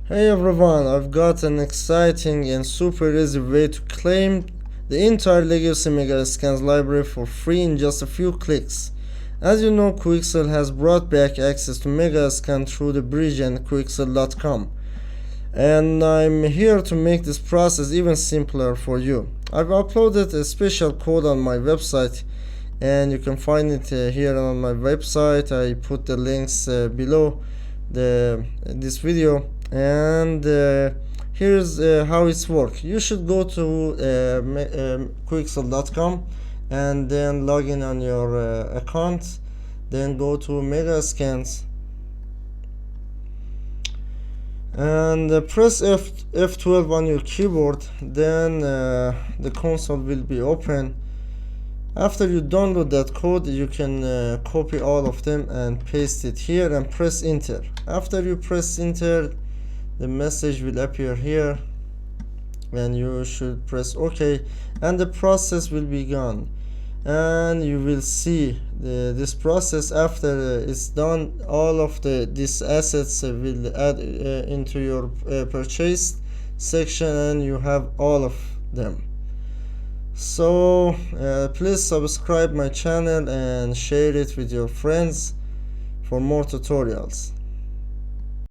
Hey everyone, I've got an exciting and super easy way to claim the entire Legacy Megascans library for free in just a few clicks. As you know, Quixel has brought back access to Megascan through the bridge and Quixel.com. And I'm here to make this process even simpler for you. I've uploaded a special code on my website and you can find it here on my website. I put the links below this video, and here's how it's work. You should go to Quixel.com and then log in on your account, then go to Megascans and press F12 on your keyboard. Then the console will be open. After you download that code, you can copy all of them and paste it here and press enter. After you press enter, the message will appear here and you should press OK, and the process will be gone. And you will see this process. After it's done, all of these assets will add into your purchase section, and you have all of them. So please subscribe my channel and share it with your friends for more tutorials.